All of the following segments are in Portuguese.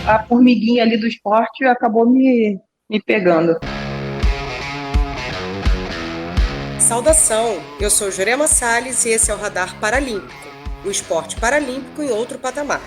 a formiguinha ali do esporte acabou me pegando. Saudação, eu sou Jurema Salles e esse é o Radar Paralímpico, o esporte paralímpico em outro patamar.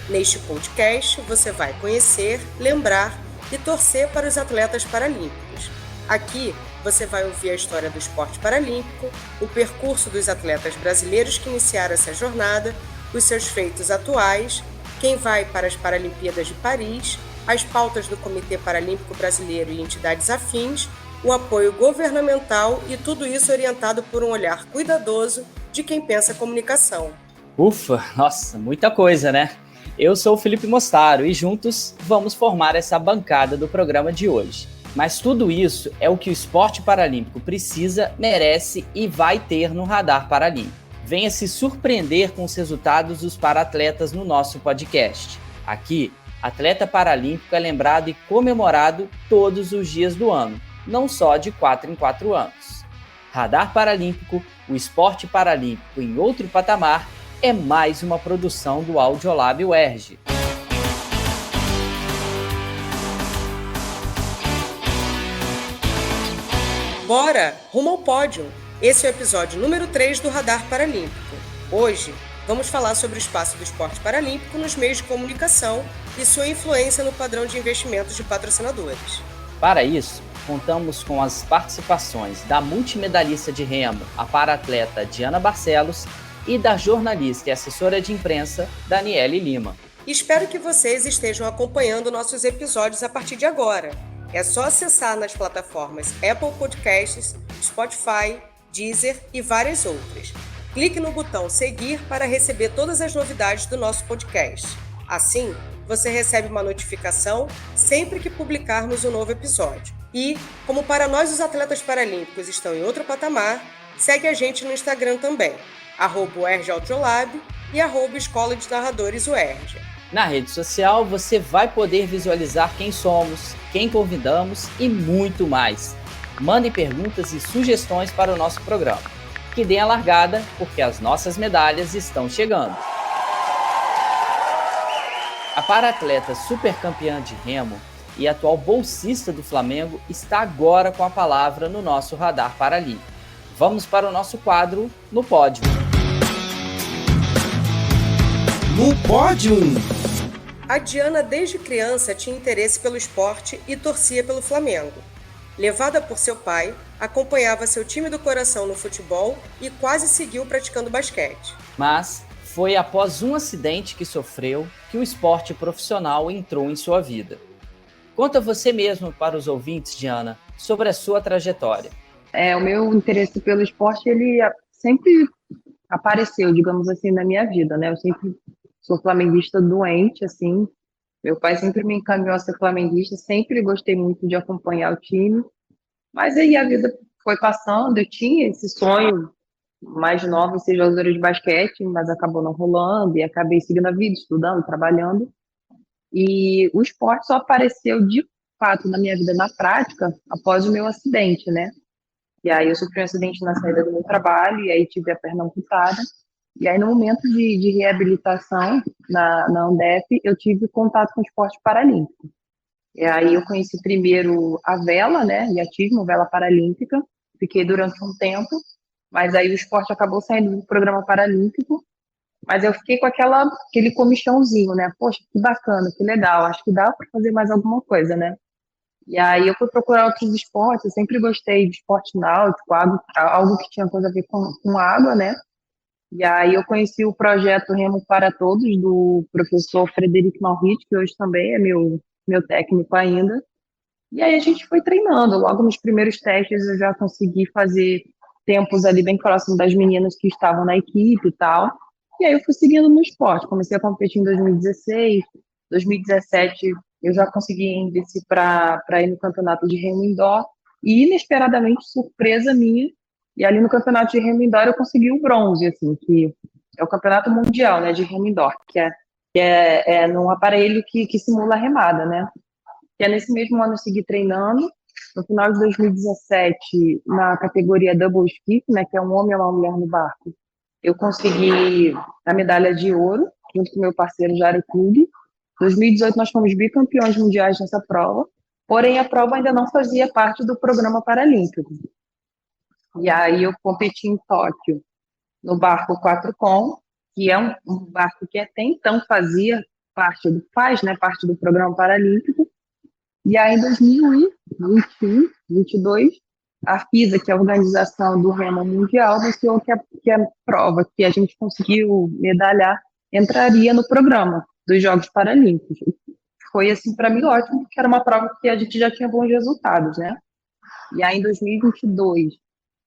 Neste podcast você vai conhecer, lembrar e torcer para os atletas paralímpicos. Aqui você vai ouvir a história do esporte paralímpico, o percurso dos atletas brasileiros que iniciaram essa jornada, os seus feitos atuais, quem vai para as Paralimpíadas de Paris, as pautas do Comitê Paralímpico Brasileiro e entidades afins, o apoio governamental e tudo isso orientado por um olhar cuidadoso de quem pensa comunicação. Ufa, nossa, muita coisa, né? Eu sou o Felipe Mostaro e juntos vamos formar essa bancada do programa de hoje. Mas tudo isso é o que o esporte paralímpico precisa, merece e vai ter no Radar Paralímpico. Venha se surpreender com os resultados dos paratletas no nosso podcast. Aqui, atleta paralímpico é lembrado e comemorado todos os dias do ano, não só de 4 em 4 anos. Radar Paralímpico, o esporte paralímpico em outro patamar, é mais uma produção do Audiolab UERJ. Bora, rumo ao pódio! Esse é o episódio número 3 do Radar Paralímpico. Hoje, vamos falar sobre o espaço do esporte paralímpico nos meios de comunicação e sua influência no padrão de investimentos de patrocinadores. Para isso, contamos com as participações da multimedalhista de remo, a paraatleta Diana Barcelos, e da jornalista e assessora de imprensa, Daniele Lima. Espero que vocês estejam acompanhando nossos episódios a partir de agora. É só acessar nas plataformas Apple Podcasts, Spotify, Deezer e várias outras. Clique no botão seguir para receber todas as novidades do nosso podcast. Assim, você recebe uma notificação sempre que publicarmos um novo episódio. E, como para nós os atletas paralímpicos estão em outro patamar, segue a gente no Instagram também, @UERJAudiolab e @Escola de Narradores UERJ. Na rede social, você vai poder visualizar quem somos, quem convidamos e muito mais. Mandem perguntas e sugestões para o nosso programa. Que deem a largada, porque as nossas medalhas estão chegando. A paraatleta supercampeã de remo e atual bolsista do Flamengo está agora com a palavra no nosso Radar Paralímpico. Vamos para o nosso quadro No Pódio. No Pódio! A Diana, desde criança, tinha interesse pelo esporte e torcia pelo Flamengo. Levada por seu pai, acompanhava seu time do coração no futebol e quase seguiu praticando basquete. Mas foi após um acidente que sofreu que o esporte profissional entrou em sua vida. Conta você mesmo para os ouvintes, Diana, sobre a sua trajetória. O meu interesse pelo esporte, ele sempre apareceu, digamos assim, na minha vida, né? Eu sempre sou flamenguista doente, assim. Meu pai sempre me encaminhou a ser flamenguista, sempre gostei muito de acompanhar o time. Mas aí a vida foi passando, eu tinha esse sonho mais nova, ser jogadora de basquete, mas acabou não rolando e acabei seguindo a vida, estudando, trabalhando. E o esporte só apareceu de fato na minha vida, na prática, após o meu acidente, né? E aí eu sofri um acidente na saída do meu trabalho, e aí tive a perna amputada. E aí no momento de reabilitação na Andef, eu tive contato com o esporte paralímpico. E aí eu conheci primeiro a vela, né? E tive uma vela paralímpica, fiquei durante um tempo, mas aí o esporte acabou saindo do programa paralímpico, mas eu fiquei com aquele comichãozinho, né? Poxa, que bacana, que legal, acho que dá para fazer mais alguma coisa, né? E aí eu fui procurar outros esportes, eu sempre gostei de esporte náutico, algo que tinha coisa a ver com água, né? E aí eu conheci o projeto Remo para Todos, do professor Frederico Malrich, que hoje também é meu técnico ainda. E aí a gente foi treinando, logo nos primeiros testes eu já consegui fazer tempos ali bem próximo das meninas que estavam na equipe e tal. E aí eu fui seguindo no esporte, comecei a competir em 2016, 2017 eu já consegui índice para ir no campeonato de remo indoor, e inesperadamente, surpresa minha, e ali no campeonato de remo indoor eu consegui o bronze, assim, que é o campeonato mundial, né, de remo indoor, que é num aparelho que simula a remada, né. E é nesse mesmo ano eu segui treinando. No final de 2017, na categoria Double Skiff, né, que é um homem e uma mulher no barco, eu consegui a medalha de ouro, junto com meu parceiro Jário Clube. 2018 nós fomos bicampeões mundiais nessa prova, porém a prova ainda não fazia parte do programa paralímpico. E aí eu competi em Tóquio no barco 4Com, que é um barco que até então faz parte do programa paralímpico. E aí em 2021, 22, a FISA, que é a Organização do Remo Mundial, anunciou que a prova que a gente conseguiu medalhar entraria no programa dos Jogos Paralímpicos. Foi, assim, para mim ótimo, porque era uma prova que a gente já tinha bons resultados, né? E aí em 2022,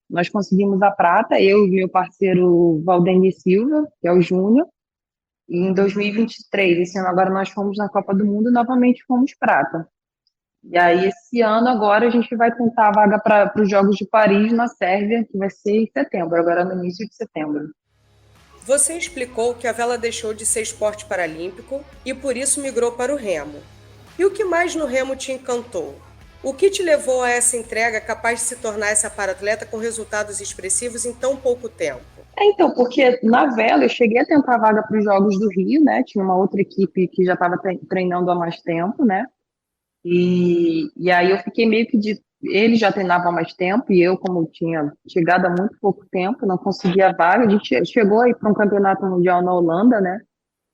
nós conseguimos a prata, eu e meu parceiro Valdemir Silva, que é o Júnior. E em 2023, esse ano agora, nós fomos na Copa do Mundo e novamente fomos prata. E aí, esse ano agora, a gente vai tentar a vaga para os Jogos de Paris, na Sérvia, que vai ser em setembro, agora no início de setembro. Você explicou que a vela deixou de ser esporte paralímpico e por isso migrou para o remo. E o que mais no remo te encantou? O que te levou a essa entrega capaz de se tornar essa para-atleta com resultados expressivos em tão pouco tempo? Então, porque na vela eu cheguei a tentar a vaga para os Jogos do Rio, né? Tinha uma outra equipe que já estava treinando há mais tempo, né? E aí eu fiquei meio que ele já treinava há mais tempo e eu, como tinha chegado há muito pouco tempo, não conseguia a vaga. A gente chegou aí para um campeonato mundial na Holanda, né?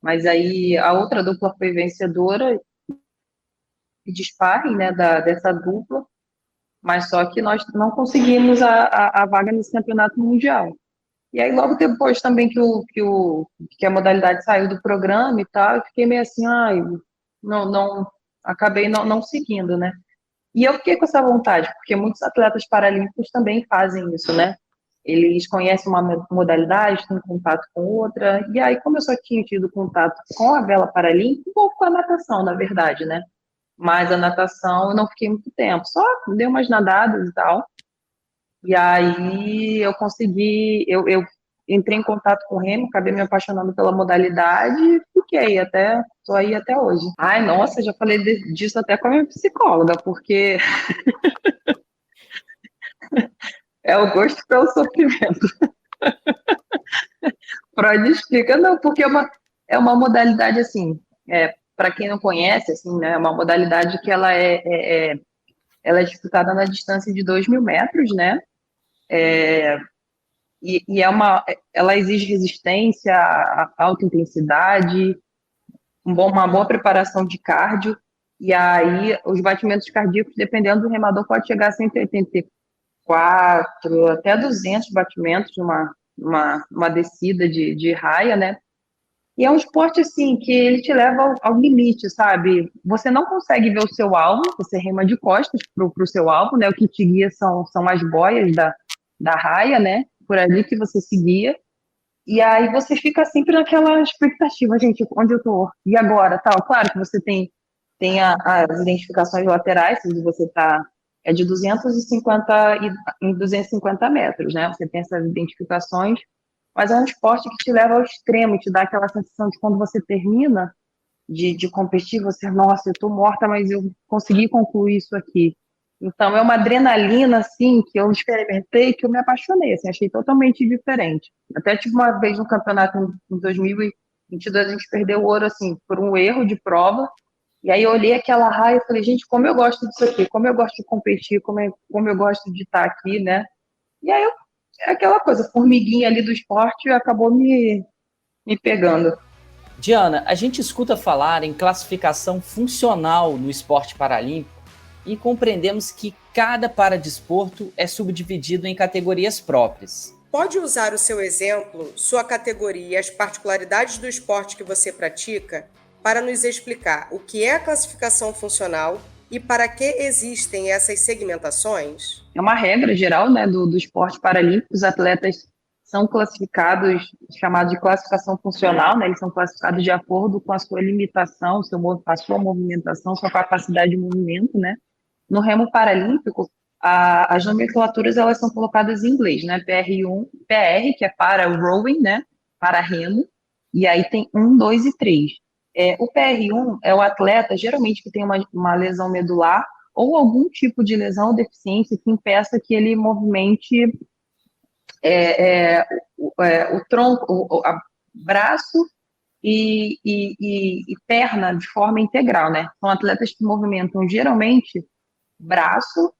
Mas aí a outra dupla foi vencedora de sparring, né, dessa dupla, mas só que nós não conseguimos a vaga nesse campeonato mundial. E aí logo depois também que a modalidade saiu do programa e tal, eu fiquei meio assim, acabei não seguindo, né? E eu fiquei com essa vontade, porque muitos atletas paralímpicos também fazem isso, né? Eles conhecem uma modalidade, têm contato com outra, e aí, como eu só tinha tido contato com a vela paralímpica, um pouco com a natação, na verdade, né? Mas a natação eu não fiquei muito tempo, só dei umas nadadas e tal. E aí eu consegui, eu entrei em contato com o remo, acabei me apaixonando pela modalidade e tô aí até hoje. Ai, nossa, já falei disso até com a minha psicóloga, porque é o gosto pelo sofrimento. Freud explica, não, porque é uma modalidade assim, para quem não conhece, assim, né, é uma modalidade que ela é disputada na distância de 2.000 metros, né? E ela exige resistência, alta intensidade, uma boa preparação de cardio, e aí os batimentos cardíacos, dependendo do remador, pode chegar a 184, até 200 batimentos numa descida de raia, né? E é um esporte, assim, que ele te leva ao limite, sabe? Você não consegue ver o seu alvo, você rema de costas pro seu alvo, né? O que te guia são as boias da raia, né? Por ali que você seguia. E aí você fica sempre naquela expectativa, gente, onde eu tô? E agora, tal? Claro que você tem as identificações laterais, se você tá de 250 metros, né? Você tem essas identificações, mas é um esporte que te leva ao extremo, te dá aquela sensação de quando você termina de competir, você, nossa, eu tô morta, mas eu consegui concluir isso aqui. Então, é uma adrenalina, assim, que eu experimentei, que eu me apaixonei, assim, achei totalmente diferente. Até tive uma vez no campeonato em 2022, a gente perdeu o ouro, assim, por um erro de prova, e aí eu olhei aquela raia e falei, gente, como eu gosto disso aqui, como eu gosto de competir, como eu gosto de estar aqui, né? E aí, é aquela coisa, formiguinha ali do esporte acabou me pegando. Diana, a gente escuta falar em classificação funcional no esporte paralímpico e compreendemos que cada paradesporto é subdividido em categorias próprias. Pode usar o seu exemplo, sua categoria e as particularidades do esporte que você pratica para nos explicar o que é a classificação funcional e para que existem essas segmentações? É uma regra geral, né, do esporte paralímpico. Os atletas são classificados, chamados de classificação funcional, né, eles são classificados de acordo com a sua limitação, a sua movimentação, sua capacidade de movimento, né. No remo paralímpico, as nomenclaturas elas são colocadas em inglês, né, PR1, PR, que é para rowing, né, para remo, e aí tem 1, 2 e 3. O PR1 é o atleta, geralmente, que tem uma lesão medular ou algum tipo de lesão ou deficiência que impeça que ele movimente o tronco, o braço e perna de forma integral, né? São atletas que movimentam geralmente braço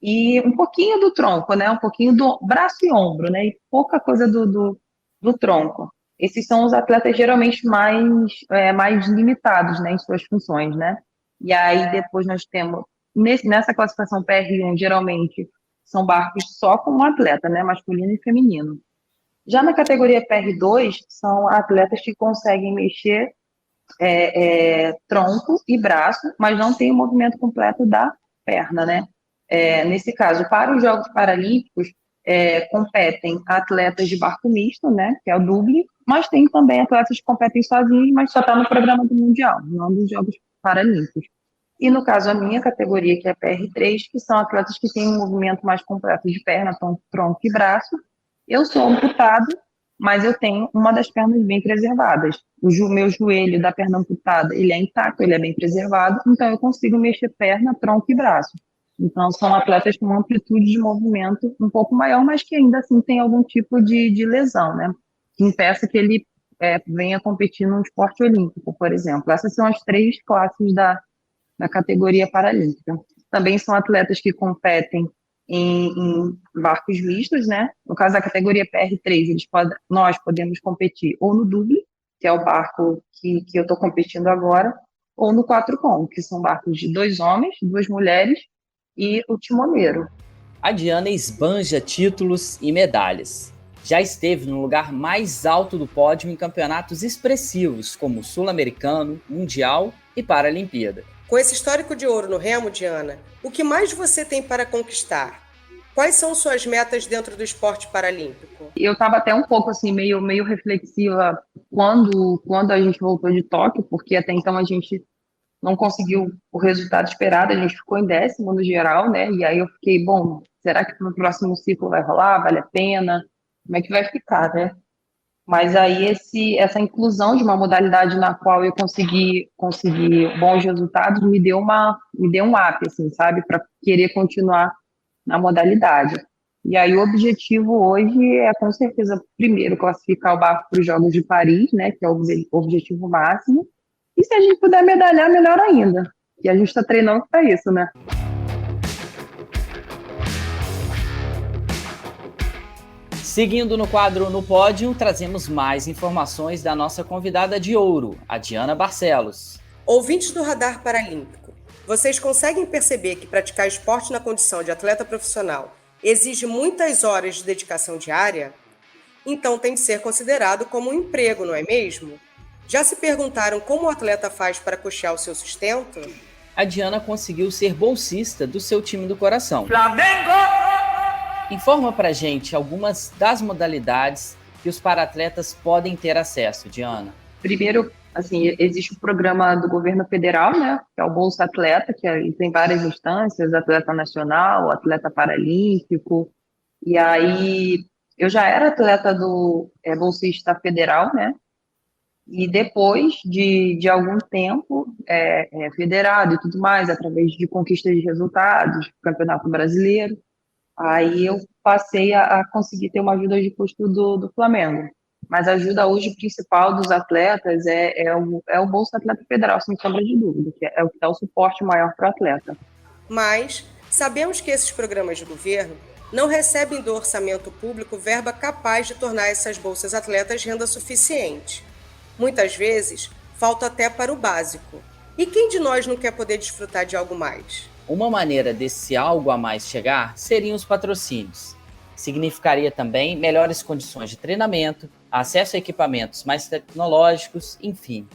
e um pouquinho do tronco, né? Um pouquinho do braço e ombro, né? E pouca coisa do tronco. Esses são os atletas geralmente mais limitados, né, em suas funções, né? E aí depois nós temos, nessa classificação PR1, geralmente são barcos só com um atleta, né, masculino e feminino. Já na categoria PR2, são atletas que conseguem mexer tronco e braço, mas não tem o movimento completo da perna, né? Nesse caso, para os Jogos Paralímpicos, competem atletas de barco misto, né, que é o double, mas tem também atletas que competem sozinhos, mas só está no programa do Mundial, não dos Jogos Paralímpicos. E no caso, a minha categoria, que é PR3, que são atletas que têm um movimento mais completo de perna, tronco e braço. Eu sou amputado, mas eu tenho uma das pernas bem preservadas. Meu joelho da perna amputada, ele é intacto, ele é bem preservado, então eu consigo mexer perna, tronco e braço. Então, são atletas com uma amplitude de movimento um pouco maior, mas que ainda assim tem algum tipo de lesão, né? Que impeça que ele venha competir num esporte olímpico, por exemplo. Essas são as 3 classes da categoria paralímpica. Também são atletas que competem em barcos mistos, né? No caso da categoria PR3, nós podemos competir ou no double, que é o barco que eu estou competindo agora, ou no 4 com, que são barcos de 2 homens, 2 mulheres e o timoneiro. A Diana esbanja títulos e medalhas. Já esteve no lugar mais alto do pódio em campeonatos expressivos, como Sul-Americano, Mundial e Paralimpíada. Com esse histórico de ouro no remo, Diana, o que mais você tem para conquistar? Quais são suas metas dentro do esporte paralímpico? Eu estava até um pouco assim, meio reflexiva quando a gente voltou de Tóquio, porque até então a gente não conseguiu o resultado esperado, a gente ficou em 10º no geral, né? E aí eu fiquei, bom, será que no próximo ciclo vai rolar? Vale a pena? Como é que vai ficar, né? Mas aí essa inclusão de uma modalidade na qual eu consegui bons resultados me deu um up, assim, sabe? Para querer continuar na modalidade. E aí o objetivo hoje é, com certeza, primeiro, classificar o barco para os Jogos de Paris, né? Que é o objetivo máximo. E se a gente puder medalhar, melhor ainda. E a gente está treinando para isso, né? Seguindo no quadro No Pódio, trazemos mais informações da nossa convidada de ouro, a Diana Barcelos. Ouvintes do Radar Paralímpico, vocês conseguem perceber que praticar esporte na condição de atleta profissional exige muitas horas de dedicação diária? Então tem de ser considerado como um emprego, não é mesmo? Já se perguntaram como o atleta faz para custear o seu sustento? A Diana conseguiu ser bolsista do seu time do coração. Flamengo! Informa pra gente algumas das modalidades que os paratletas podem ter acesso, Diana. Primeiro, assim, existe o programa do governo federal, né, que é o Bolsa Atleta, que tem várias instâncias, atleta nacional, atleta paralímpico, e aí eu já era atleta do bolsista federal, né, e depois de algum tempo federado e tudo mais, através de conquistas de resultados, Campeonato Brasileiro, aí eu passei a conseguir ter uma ajuda de custo do Flamengo. Mas a ajuda hoje principal dos atletas é o Bolsa Atleta Federal, sem sombra de dúvida, que é o que dá o suporte maior para o atleta. Mas sabemos que esses programas de governo não recebem do orçamento público verba capaz de tornar essas bolsas atletas renda suficiente. Muitas vezes, falta até para o básico. E quem de nós não quer poder desfrutar de algo mais? Uma maneira desse algo a mais chegar seriam os patrocínios. Significaria também melhores condições de treinamento, acesso a equipamentos mais tecnológicos, enfim.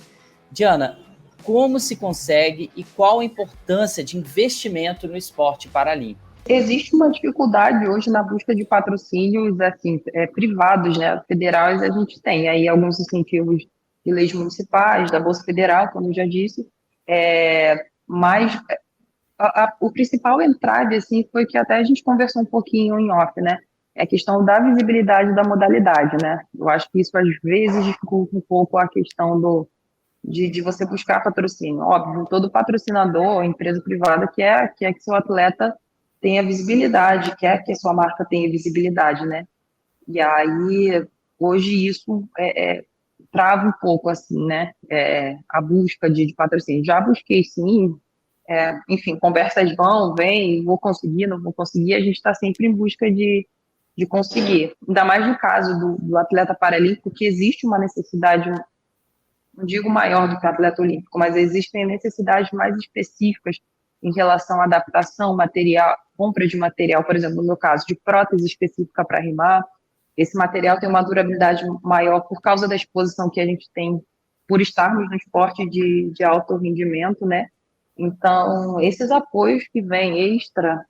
Diana, como se consegue e qual a importância de investimento no esporte paralímpico? Existe uma dificuldade hoje na busca de patrocínios assim, privados, né? Federais a gente tem aí alguns incentivos de leis municipais, da Bolsa Federal, como eu já disse, mas o principal entrave assim, foi que até a gente conversou um pouquinho em off, né? É a questão da visibilidade da modalidade, né? Eu acho que isso às vezes dificulta um pouco a questão de você buscar patrocínio. Óbvio, todo patrocinador, empresa privada quer que seu atleta tenha visibilidade, quer que a sua marca tenha visibilidade, né? E aí, hoje isso trava um pouco, assim, né, a busca de patrocínio. Já busquei, sim, enfim, conversas vão, vem, vou conseguir, não vou conseguir, a gente está sempre em busca de conseguir. Ainda mais no caso do atleta paralímpico, que existe uma necessidade, não digo maior do que o atleta olímpico, mas existem necessidades mais específicas em relação à adaptação, material, compra de material, por exemplo, no meu caso, de prótese específica para rimar. Esse material tem uma durabilidade maior por causa da exposição que a gente tem por estarmos no esporte de alto rendimento, né? Então, esses apoios que vêm extra,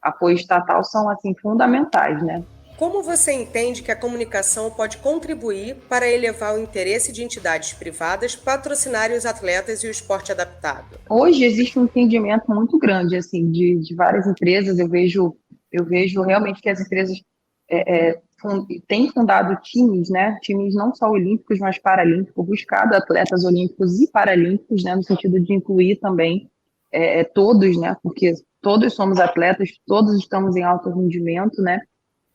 apoio estatal, são, assim, fundamentais, né? Como você entende que a comunicação pode contribuir para elevar o interesse de entidades privadas patrocinarem os atletas e o esporte adaptado? Hoje existe um entendimento muito grande, assim, de várias empresas. Eu vejo realmente que as empresas têm fundado times, né? Times não só olímpicos, mas paralímpicos, buscado atletas olímpicos e paralímpicos, né? No sentido de incluir também todos, né? Porque todos somos atletas, todos estamos em alto rendimento, né?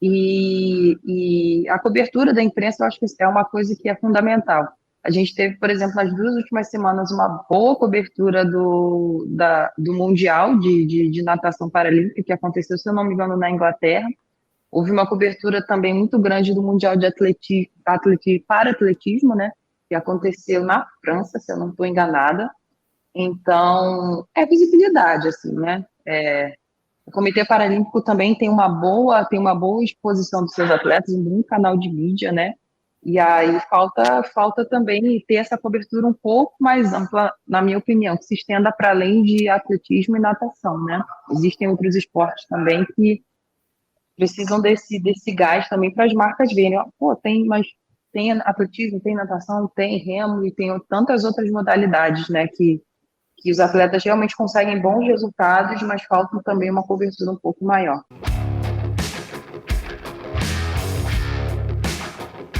E a cobertura da imprensa, eu acho que é uma coisa que é fundamental. A gente teve, por exemplo, nas 2 últimas semanas, uma boa cobertura do Mundial de Natação Paralímpica, que aconteceu, se eu não me engano, na Inglaterra. Houve uma cobertura também muito grande do Mundial de para atletismo, né, que aconteceu na França, se eu não estou enganada. Então, é visibilidade, assim, né? O Comitê Paralímpico também tem uma boa exposição dos seus atletas, um bom canal de mídia, né? E aí falta também ter essa cobertura um pouco mais ampla, na minha opinião, que se estenda para além de atletismo e natação, né? Existem outros esportes também que precisam desse gás também para as marcas verem. Ó, pô, tem atletismo, tem natação, tem remo e tem tantas outras modalidades, né? Que os atletas realmente conseguem bons resultados, mas falta também uma cobertura um pouco maior.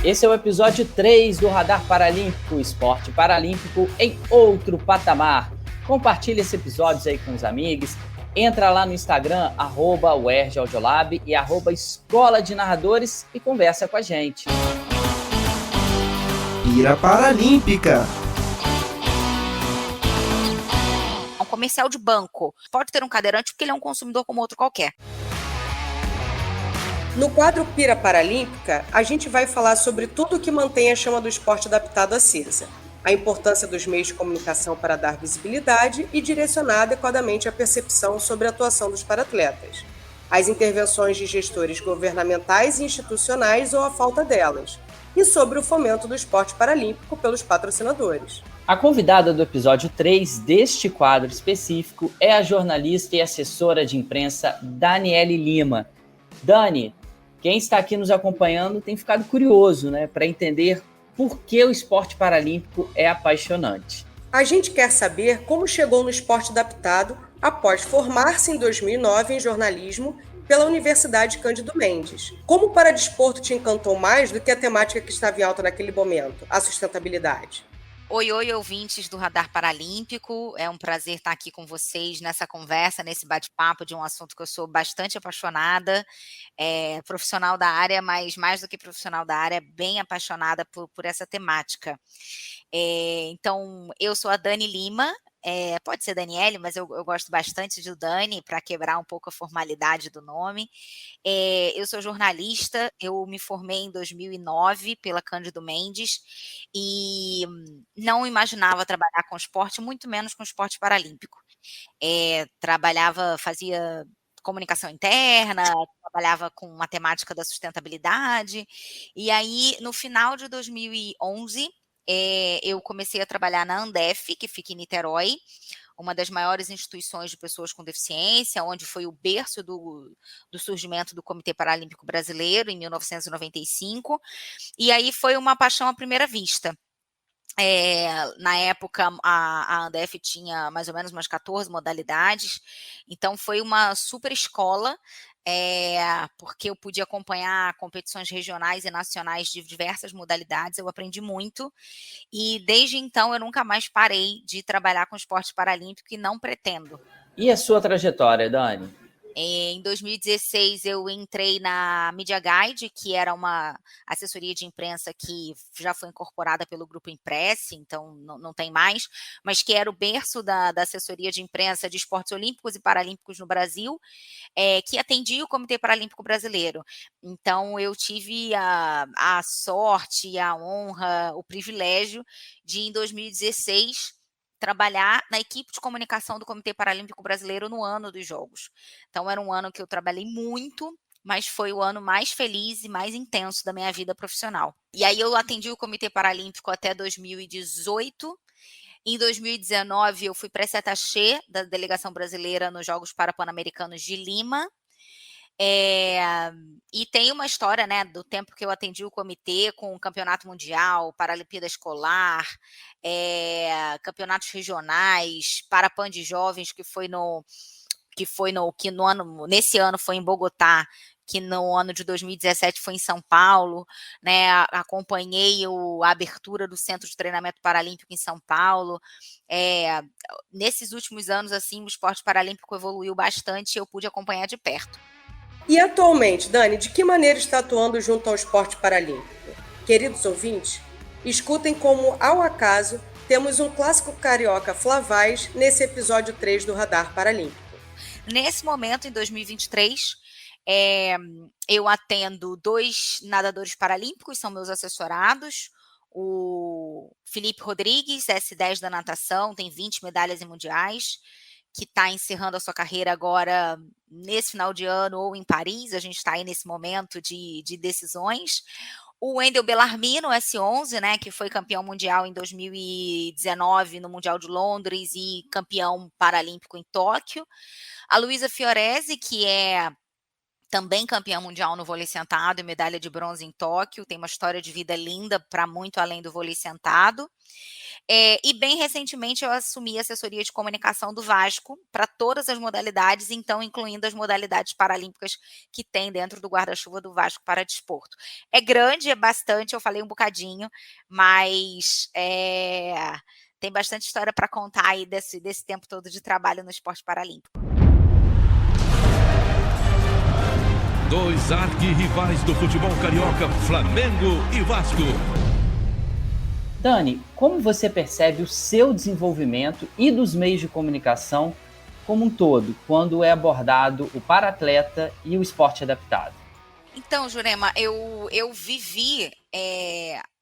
Esse é o episódio 3 do Radar Paralímpico, Esporte Paralímpico em outro patamar. Compartilhe esse episódio aí com os amigos. Entra lá no Instagram, @UERJ-Audiolab e @Escola de Narradores e conversa com a gente. Pira Paralímpica. Um comercial de banco pode ter um cadeirante porque ele é um consumidor como outro qualquer. No quadro Pira Paralímpica, a gente vai falar sobre tudo o que mantém a chama do esporte adaptado acesa, a importância dos meios de comunicação para dar visibilidade e direcionar adequadamente a percepção sobre a atuação dos paratletas, as intervenções de gestores governamentais e institucionais ou a falta delas, e sobre o fomento do esporte paralímpico pelos patrocinadores. A convidada do episódio 3 deste quadro específico é a jornalista e assessora de imprensa Daniele Lima. Dani, quem está aqui nos acompanhando tem ficado curioso, né, para entender por que o esporte paralímpico é apaixonante. A gente quer saber como chegou no esporte adaptado após formar-se em 2009 em jornalismo pela Universidade Cândido Mendes. Como o paradesporto te encantou mais do que a temática que estava em alta naquele momento, a sustentabilidade? Oi, ouvintes do Radar Paralímpico. É um prazer estar aqui com vocês nessa conversa, nesse bate-papo de um assunto que eu sou bastante apaixonada, profissional da área, mas mais do que profissional da área, bem apaixonada por essa temática. Então, eu sou a Dani Lima, pode ser Daniele, mas eu gosto bastante de Dani, para quebrar um pouco a formalidade do nome. Eu sou jornalista, eu me formei em 2009 pela Cândido Mendes e não imaginava trabalhar com esporte, muito menos com esporte paralímpico. Fazia comunicação interna, trabalhava com matemática da sustentabilidade, e aí, no final de 2011, eu comecei a trabalhar na Andef, que fica em Niterói, uma das maiores instituições de pessoas com deficiência, onde foi o berço do surgimento do Comitê Paralímpico Brasileiro, em 1995, e aí foi uma paixão à primeira vista. Na época, a Andef tinha mais ou menos umas 14 modalidades, então foi uma super escola, porque eu pude acompanhar competições regionais e nacionais de diversas modalidades, eu aprendi muito, e desde então eu nunca mais parei de trabalhar com esporte paralímpico e não pretendo. E a sua trajetória, Dani? Em 2016, eu entrei na Media Guide, que era uma assessoria de imprensa que já foi incorporada pelo Grupo Impresse, então não tem mais, mas que era o berço da assessoria de imprensa de esportes olímpicos e paralímpicos no Brasil, que atendia o Comitê Paralímpico Brasileiro. Então, eu tive a sorte, a honra, o privilégio de, em 2016, trabalhar na equipe de comunicação do Comitê Paralímpico Brasileiro no ano dos Jogos. Então, era um ano que eu trabalhei muito, mas foi o ano mais feliz e mais intenso da minha vida profissional. E aí eu atendi o Comitê Paralímpico até 2018. Em 2019, eu fui pré-attachê da delegação brasileira nos Jogos Parapan-Americanos de Lima. E tem uma história, né, do tempo que eu atendi o comitê com o Campeonato Mundial, Paralimpíada Escolar, campeonatos regionais, Parapan de Jovens, nesse ano foi em Bogotá, que no ano de 2017 foi em São Paulo, né? Acompanhei a abertura do Centro de Treinamento Paralímpico em São Paulo. Nesses últimos anos, assim, o esporte paralímpico evoluiu bastante e eu pude acompanhar de perto. E atualmente, Dani, de que maneira está atuando junto ao esporte paralímpico? Queridos ouvintes, escutem como, ao acaso, temos um clássico carioca Flavaz nesse episódio 3 do Radar Paralímpico. Nesse momento, em 2023, eu atendo 2 nadadores paralímpicos, são meus assessorados. O Felipe Rodrigues, S10 da natação, tem 20 medalhas em mundiais, que está encerrando a sua carreira agora nesse final de ano ou em Paris. A gente está aí nesse momento de decisões. O Wendel Bellarmino, S11, né, que foi campeão mundial em 2019 no Mundial de Londres e campeão paralímpico em Tóquio. A Luísa Fiorese, que é também campeã mundial no vôlei sentado e medalha de bronze em Tóquio, tem uma história de vida linda para muito além do vôlei sentado. E bem recentemente eu assumi a assessoria de comunicação do Vasco para todas as modalidades, então incluindo as modalidades paralímpicas que tem dentro do guarda-chuva do Vasco para desporto. É grande, é bastante, eu falei um bocadinho, mas tem bastante história para contar aí desse tempo todo de trabalho no esporte paralímpico. 2 arquirrivais do futebol carioca, Flamengo e Vasco. Dani, como você percebe o seu desenvolvimento e dos meios de comunicação como um todo, quando é abordado o para-atleta e o esporte adaptado? Então, Jurema, eu vivi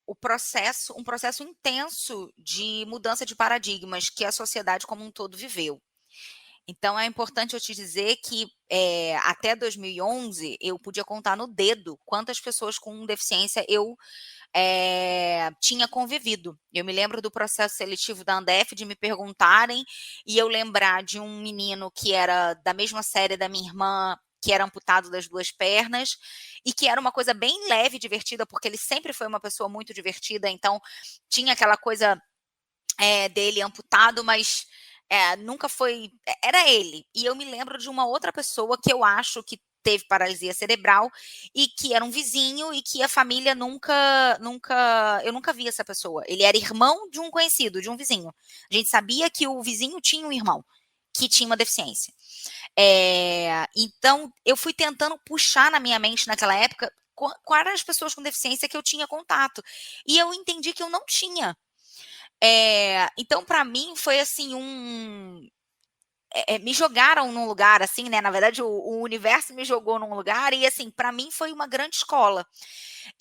um processo intenso de mudança de paradigmas que a sociedade como um todo viveu. Então, é importante eu te dizer que até 2011 eu podia contar no dedo quantas pessoas com deficiência eu tinha convivido. Eu me lembro do processo seletivo da Andef de me perguntarem e eu lembrar de um menino que era da mesma série da minha irmã, que era amputado das 2 pernas e que era uma coisa bem leve e divertida, porque ele sempre foi uma pessoa muito divertida, então tinha aquela coisa dele amputado, mas nunca foi... Era ele. E eu me lembro de uma outra pessoa que eu acho que teve paralisia cerebral e que era um vizinho e que a família eu nunca vi essa pessoa. Ele era irmão de um conhecido, de um vizinho. A gente sabia que o vizinho tinha um irmão que tinha uma deficiência. Então, eu fui tentando puxar na minha mente naquela época quais eram as pessoas com deficiência que eu tinha contato. E eu entendi que eu não tinha. Então, para mim, foi assim me jogaram num lugar, assim, né? Na verdade, o universo me jogou num lugar e, assim, para mim foi uma grande escola.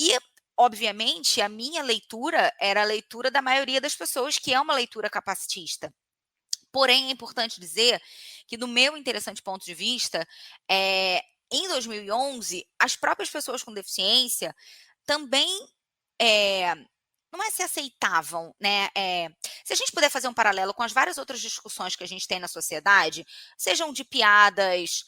E, obviamente, a minha leitura era a leitura da maioria das pessoas, que é uma leitura capacitista. Porém, é importante dizer que, do meu interessante ponto de vista, em 2011, as próprias pessoas com deficiência também não se aceitavam, né? Se a gente puder fazer um paralelo com as várias outras discussões que a gente tem na sociedade, sejam de piadas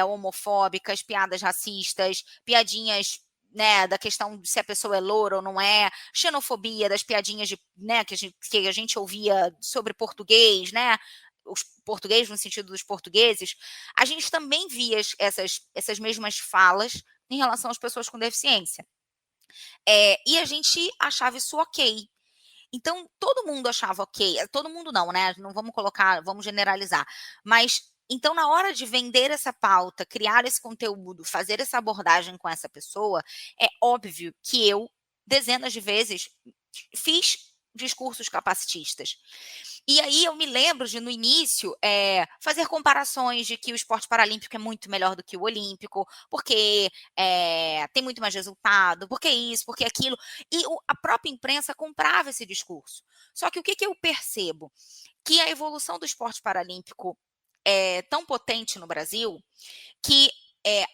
homofóbicas, piadas racistas, piadinhas, né, da questão de se a pessoa é loura ou não é, xenofobia, das piadinhas né, que a gente ouvia sobre português, né? Os portugueses no sentido dos portugueses, a gente também via essas mesmas falas em relação às pessoas com deficiência. E a gente achava isso ok. Então, todo mundo achava ok. Todo mundo não, né? Não vamos generalizar. Mas Então, na hora de vender essa pauta, criar esse conteúdo, fazer essa abordagem com essa pessoa, é óbvio que eu, dezenas de vezes, fiz discursos capacitistas. E aí eu me lembro de, no início, fazer comparações de que o esporte paralímpico é muito melhor do que o olímpico, porque tem muito mais resultado, porque isso, porque aquilo. E a própria imprensa comprava esse discurso. Só que o que eu percebo? Que a evolução do esporte paralímpico é tão potente no Brasil que,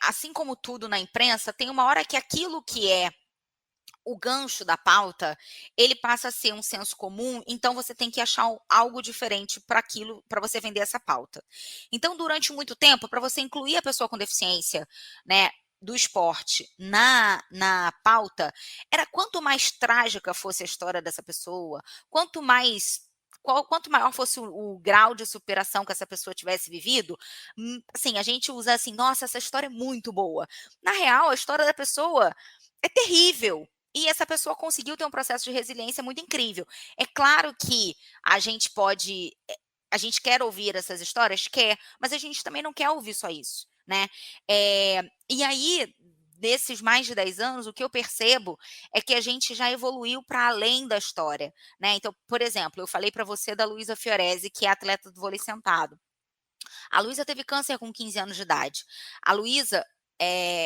assim como tudo na imprensa, tem uma hora que aquilo que é o gancho da pauta, ele passa a ser um senso comum, então você tem que achar algo diferente para aquilo, para você vender essa pauta. Então, durante muito tempo, para você incluir a pessoa com deficiência, né, do esporte na pauta, era quanto mais trágica fosse a história dessa pessoa, quanto maior fosse o grau de superação que essa pessoa tivesse vivido, assim, a gente usa assim, nossa, essa história é muito boa. Na real, a história da pessoa é terrível. E essa pessoa conseguiu ter um processo de resiliência muito incrível. É claro que a gente quer ouvir essas histórias? Quer, mas a gente também não quer ouvir só isso, né? E aí, desses mais de 10 anos, o que eu percebo é que a gente já evoluiu para além da história, né? Então, por exemplo, eu falei para você da Luísa Fiorese, que é atleta do vôlei sentado. A Luísa teve câncer com 15 anos de idade. A Luísa,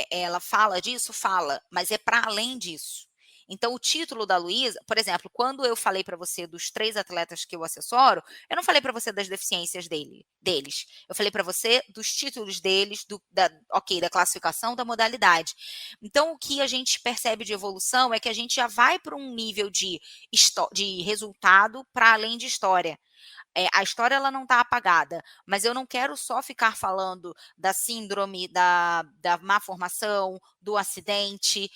ela fala disso? Fala, mas é para além disso. Então, o título da Luísa, por exemplo, quando eu falei para você dos 3 atletas que eu assessoro, eu não falei para você das deficiências deles. Eu falei para você dos títulos deles, da classificação, da modalidade. Então, o que a gente percebe de evolução é que a gente já vai para um nível de resultado para além de história. A história ela não está apagada, mas eu não quero só ficar falando da síndrome, da má formação, do acidente,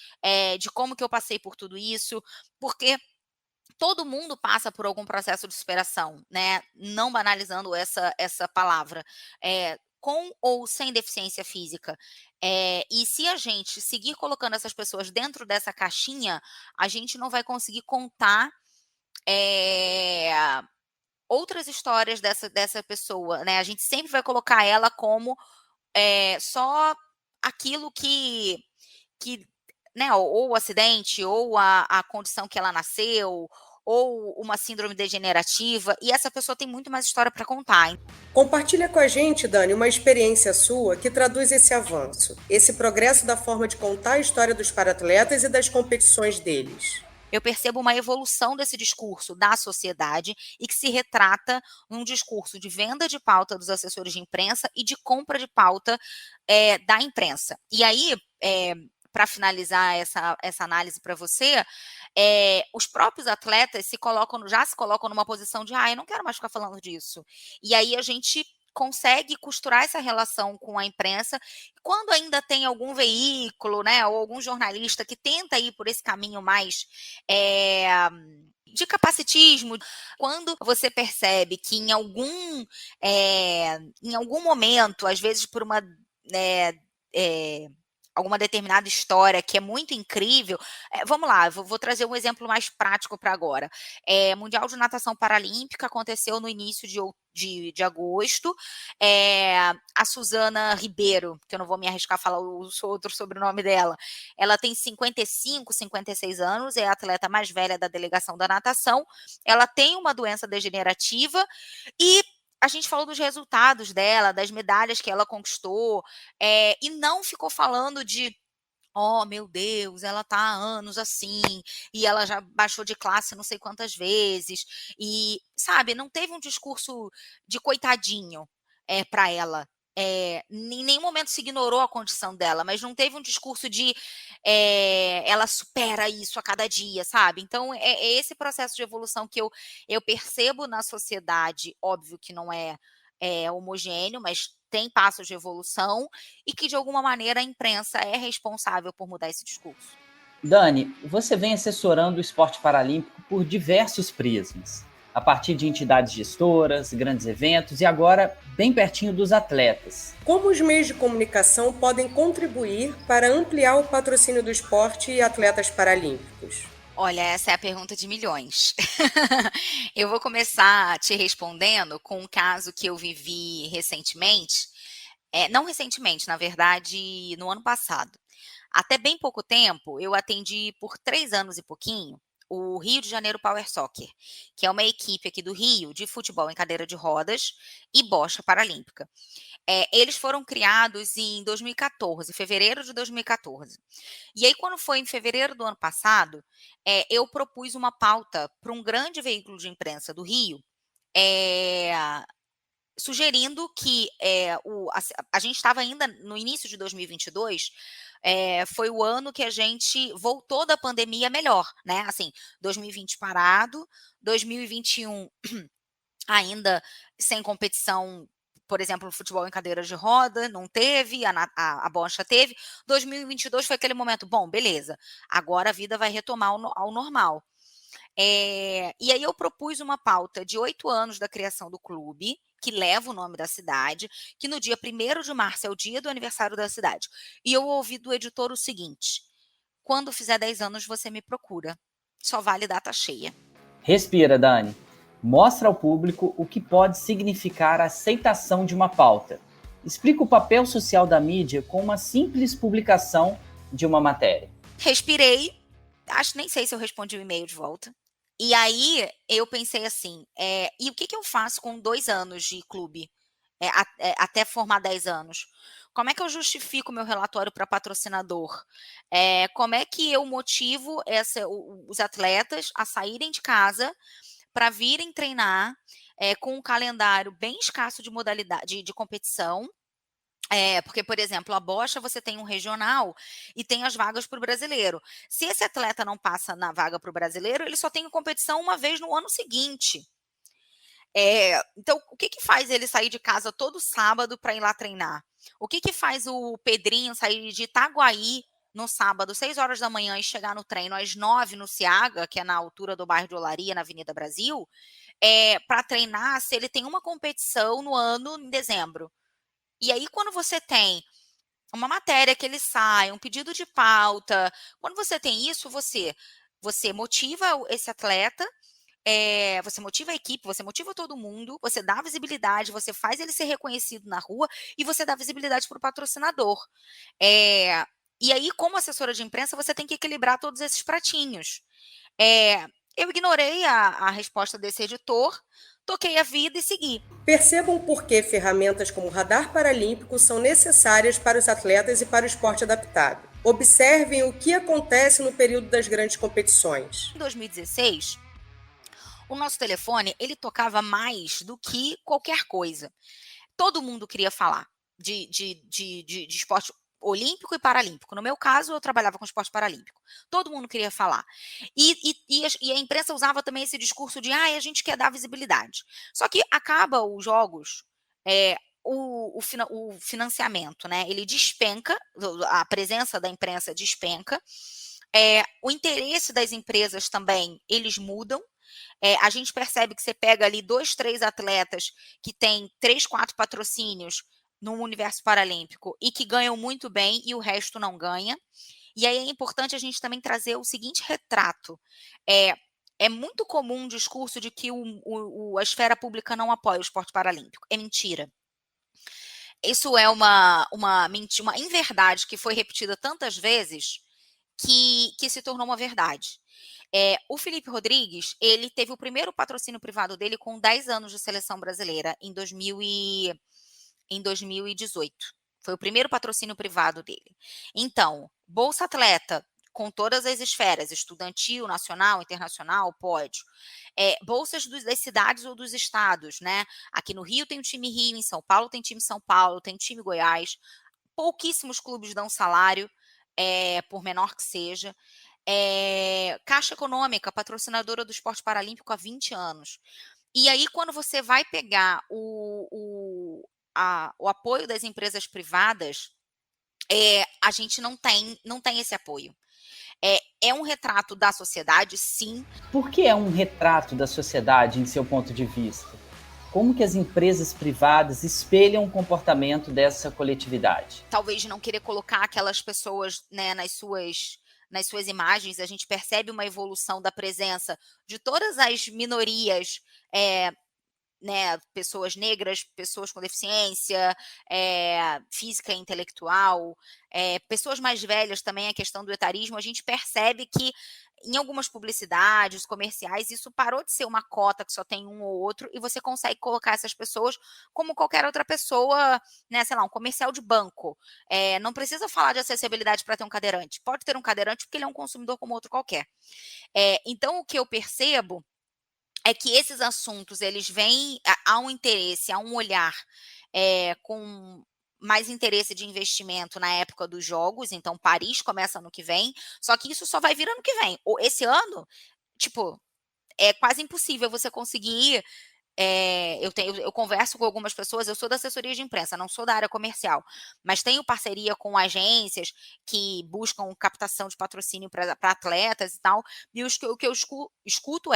de como que eu passei por tudo isso, porque todo mundo passa por algum processo de superação, né? Não banalizando essa palavra, com ou sem deficiência física. E se a gente seguir colocando essas pessoas dentro dessa caixinha, a gente não vai conseguir contar outras histórias dessa pessoa, né? A gente sempre vai colocar ela como só aquilo que né? Ou o acidente, ou a condição que ela nasceu, ou uma síndrome degenerativa, e essa pessoa tem muito mais história para contar. Compartilha com a gente, Dani, uma experiência sua que traduz esse avanço, esse progresso da forma de contar a história dos paratletas e das competições deles. Eu percebo uma evolução desse discurso da sociedade e que se retrata num discurso de venda de pauta dos assessores de imprensa e de compra de pauta da imprensa. E aí, para finalizar essa análise para você, os próprios atletas já se colocam numa posição de eu não quero mais ficar falando disso. E aí a gente consegue costurar essa relação com a imprensa, quando ainda tem algum veículo, né, ou algum jornalista que tenta ir por esse caminho mais de capacitismo, quando você percebe que em algum momento, às vezes por alguma determinada história que é muito incrível. Vamos lá, vou trazer um exemplo mais prático para agora. Mundial de Natação Paralímpica aconteceu no início de agosto. A Suzana Ribeiro, que eu não vou me arriscar a falar o outro sobrenome dela, ela tem 55, 56 anos, é a atleta mais velha da delegação da natação. Ela tem uma doença degenerativa e a gente falou dos resultados dela, das medalhas que ela conquistou, e não ficou falando de meu Deus, ela está há anos assim, e ela já baixou de classe não sei quantas vezes, e, sabe, não teve um discurso de coitadinho para ela. Em nenhum momento se ignorou a condição dela, mas não teve um discurso de ela supera isso a cada dia, sabe? Então, é esse processo de evolução que eu percebo na sociedade, óbvio que não é homogêneo, mas tem passos de evolução e que, de alguma maneira, a imprensa é responsável por mudar esse discurso. Dani, você vem assessorando o esporte paralímpico por diversos prismas, a partir de entidades gestoras, grandes eventos e agora bem pertinho dos atletas. Como os meios de comunicação podem contribuir para ampliar o patrocínio do esporte e atletas paralímpicos? Olha, essa é a pergunta de milhões. Eu vou começar te respondendo com um caso que eu vivi recentemente. Não recentemente, na verdade, no ano passado. Até bem pouco tempo, eu atendi por 3 anos e pouquinho o Rio de Janeiro Power Soccer, que é uma equipe aqui do Rio de futebol em cadeira de rodas e bocha paralímpica. Eles foram criados em 2014, fevereiro de 2014. E aí, quando foi em fevereiro do ano passado, eu propus uma pauta para um grande veículo de imprensa do Rio, eh, sugerindo que a gente estava ainda no início de 2022, foi o ano que a gente voltou da pandemia melhor, né? Assim, 2020 parado, 2021 ainda sem competição, por exemplo, no futebol em cadeira de roda, não teve, a bocha teve. 2022 foi aquele momento, bom, beleza, agora a vida vai retomar ao normal. E aí eu propus uma pauta de 8 anos da criação do clube, que leva o nome da cidade, que no dia 1º de março é o dia do aniversário da cidade. E eu ouvi do editor o seguinte: quando fizer 10 anos, você me procura. Só vale data cheia. Respira, Dani. Mostra ao público o que pode significar a aceitação de uma pauta. Explica o papel social da mídia com uma simples publicação de uma matéria. Respirei, nem sei se eu respondi o e-mail de volta. E aí eu pensei assim, e o que eu faço com 2 anos de clube, até formar 10 anos? Como é que eu justifico meu relatório para patrocinador? Como é que eu motivo os atletas a saírem de casa para virem treinar com um calendário bem escasso de modalidade de competição? Porque, por exemplo, a bocha você tem um regional e tem as vagas para o brasileiro. Se esse atleta não passa na vaga para o brasileiro, ele só tem competição uma vez no ano seguinte. Então, o que faz ele sair de casa todo sábado para ir lá treinar? O que faz o Pedrinho sair de Itaguaí no sábado, 6 horas da manhã, e chegar no treino às 9 no Ciaga, que é na altura do bairro de Olaria, na Avenida Brasil, para treinar se ele tem uma competição no ano em dezembro? E aí, quando você tem uma matéria que ele sai, um pedido de pauta, quando você tem isso, você motiva esse atleta, você motiva a equipe, você motiva todo mundo, você dá visibilidade, você faz ele ser reconhecido na rua e você dá visibilidade para o patrocinador. E aí, como assessora de imprensa, você tem que equilibrar todos esses pratinhos. Eu ignorei a resposta desse editor, toquei a vida e segui. Percebam por que ferramentas como o radar paralímpico são necessárias para os atletas e para o esporte adaptado. Observem o que acontece no período das grandes competições. Em 2016, o nosso telefone, ele tocava mais do que qualquer coisa. Todo mundo queria falar de esporte olímpico e paralímpico. No meu caso, eu trabalhava com esporte paralímpico. Todo mundo queria falar. E a imprensa usava também esse discurso de a gente quer dar visibilidade. Só que acaba os jogos, o financiamento, né? Ele despenca, a presença da imprensa despenca. O interesse das empresas também, eles mudam. A gente percebe que você pega ali 2, 3 atletas que têm 3, 4 patrocínios no universo paralímpico e que ganham muito bem e o resto não ganha. E aí é importante a gente também trazer o seguinte retrato. É muito comum um discurso de que a esfera pública não apoia o esporte paralímpico. É mentira. Isso é uma inverdade que foi repetida tantas vezes que se tornou uma verdade. O Felipe Rodrigues, ele teve o primeiro patrocínio privado dele com 10 anos de seleção brasileira em 2018. Foi o primeiro patrocínio privado dele. Então, Bolsa Atleta, com todas as esferas, estudantil, nacional, internacional, pódio. Bolsas das cidades ou dos estados, né? Aqui no Rio tem o time Rio, em São Paulo tem time São Paulo, tem time Goiás. Pouquíssimos clubes dão salário, por menor que seja. Caixa Econômica, patrocinadora do esporte paralímpico há 20 anos. E aí, quando você vai pegar o apoio das empresas privadas, a gente não tem esse apoio. É um retrato da sociedade, sim. Por que é um retrato da sociedade, em seu ponto de vista? Como que as empresas privadas espelham o comportamento dessa coletividade? Talvez não querer colocar aquelas pessoas, né, nas nas suas imagens, a gente percebe uma evolução da presença de todas as minorias, né, pessoas negras, pessoas com deficiência, física e intelectual, pessoas mais velhas também, a questão do etarismo, a gente percebe que em algumas publicidades, comerciais, isso parou de ser uma cota que só tem um ou outro e você consegue colocar essas pessoas como qualquer outra pessoa, né, sei lá, um comercial de banco. Não precisa falar de acessibilidade para ter um cadeirante. Pode ter um cadeirante porque ele é um consumidor como outro qualquer. Então, o que eu percebo é que esses assuntos, eles vêm há um interesse, há um olhar, com mais interesse de investimento na época dos jogos, então Paris começa ano que vem, só que isso só vai vir ano que vem. Esse ano, tipo, é quase impossível você conseguir, eu converso com algumas pessoas, eu sou da assessoria de imprensa, não sou da área comercial, mas tenho parceria com agências que buscam captação de patrocínio para atletas e tal, e o que eu escuto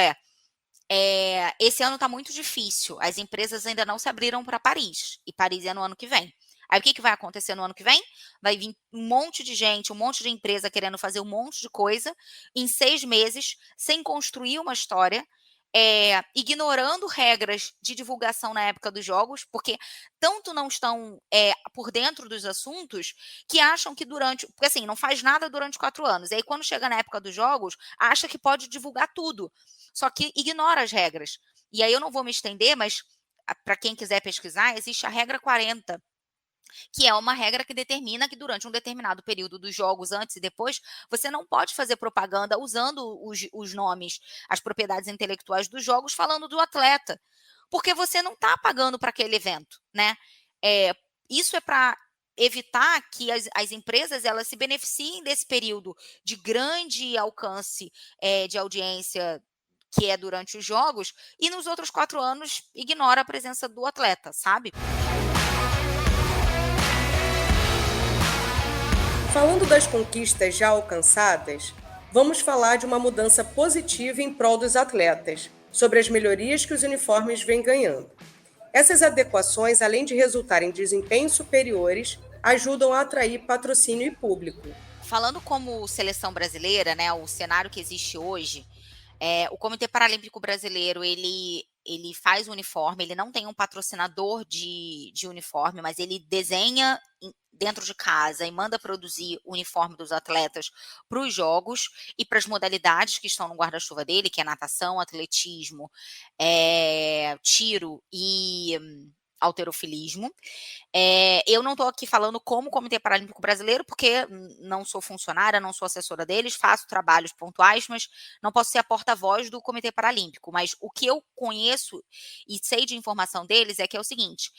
esse ano está muito difícil. As empresas ainda não se abriram para Paris. E Paris é no ano que vem. Aí o que vai acontecer no ano que vem? Vai vir um monte de gente, um monte de empresa querendo fazer um monte de coisa em 6 meses, sem construir uma história, ignorando regras de divulgação na época dos jogos, porque tanto não estão por dentro dos assuntos que acham que porque assim, não faz nada durante 4 anos. E aí, quando chega na época dos jogos, acha que pode divulgar tudo. Só que ignora as regras. E aí eu não vou me estender, mas para quem quiser pesquisar, existe a regra 40, que é uma regra que determina que durante um determinado período dos jogos, antes e depois, você não pode fazer propaganda usando os nomes, as propriedades intelectuais dos jogos, falando do atleta, porque você não está pagando para aquele evento, né? Isso é para evitar que as empresas elas se beneficiem desse período de grande alcance de audiência que é durante os jogos, e nos outros 4 anos ignora a presença do atleta, sabe? Falando das conquistas já alcançadas, vamos falar de uma mudança positiva em prol dos atletas, sobre as melhorias que os uniformes vêm ganhando. Essas adequações, além de resultarem em desempenhos superiores, ajudam a atrair patrocínio e público. Falando como seleção brasileira, né, o cenário que existe hoje, o Comitê Paralímpico Brasileiro, ele faz o uniforme, ele não tem um patrocinador de uniforme, mas ele desenha dentro de casa e manda produzir o uniforme dos atletas para os jogos e para as modalidades que estão no guarda-chuva dele, que é natação, atletismo, tiro e halterofilismo. Eu não estou aqui falando como Comitê Paralímpico Brasileiro, porque não sou funcionária, não sou assessora deles, faço trabalhos pontuais, mas não posso ser a porta-voz do Comitê Paralímpico. Mas o que eu conheço e sei de informação deles é que é o seguinte,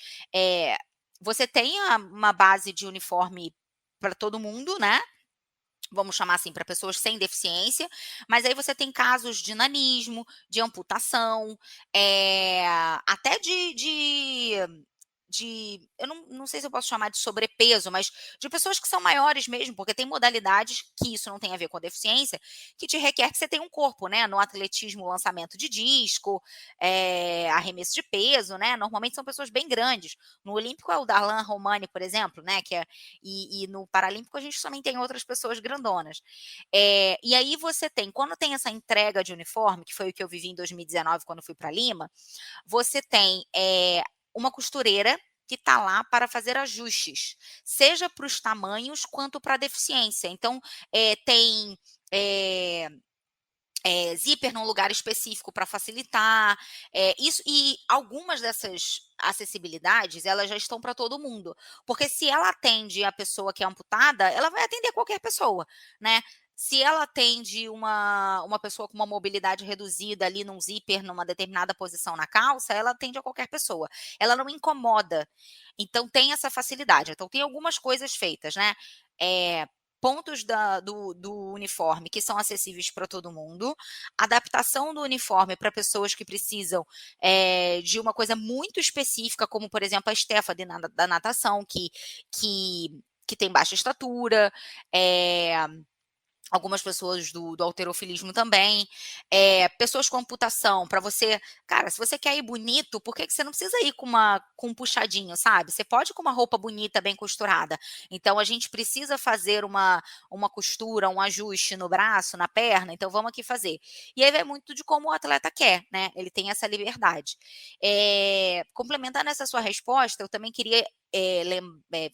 você tem uma base de uniforme para todo mundo, né? Vamos chamar assim, para pessoas sem deficiência, mas aí você tem casos de nanismo, de amputação, até eu não sei se eu posso chamar de sobrepeso, mas de pessoas que são maiores mesmo, porque tem modalidades que isso não tem a ver com deficiência, que te requer que você tenha um corpo, né? No atletismo, lançamento de disco, arremesso de peso, né? Normalmente são pessoas bem grandes. No Olímpico é o Darlan Romani, por exemplo, né? E no Paralímpico a gente também tem outras pessoas grandonas. E aí você tem, quando tem essa entrega de uniforme, que foi o que eu vivi em 2019, quando fui para Lima, você tem uma costureira que está lá para fazer ajustes, seja para os tamanhos quanto para a deficiência. Então, tem zíper num lugar específico para facilitar. Isso, e algumas dessas acessibilidades, elas já estão para todo mundo. Porque se ela atende a pessoa que é amputada, ela vai atender qualquer pessoa, né? Se ela atende uma pessoa com uma mobilidade reduzida ali num zíper, numa determinada posição na calça, ela atende a qualquer pessoa. Ela não incomoda. Então, tem essa facilidade. Então, tem algumas coisas feitas, né? Pontos do uniforme que são acessíveis para todo mundo, adaptação do uniforme para pessoas que precisam de uma coisa muito específica, como, por exemplo, a Stephanie da natação, que tem baixa estatura, algumas pessoas do halterofilismo também, pessoas com amputação, para você, cara, se você quer ir bonito, por que que você não precisa ir com um puxadinho, sabe? Você pode ir com uma roupa bonita, bem costurada. Então a gente precisa fazer uma costura, um ajuste no braço, na perna, então vamos aqui fazer. E aí vai muito de como o atleta quer, né? Ele tem essa liberdade. Complementando essa sua resposta, eu também queria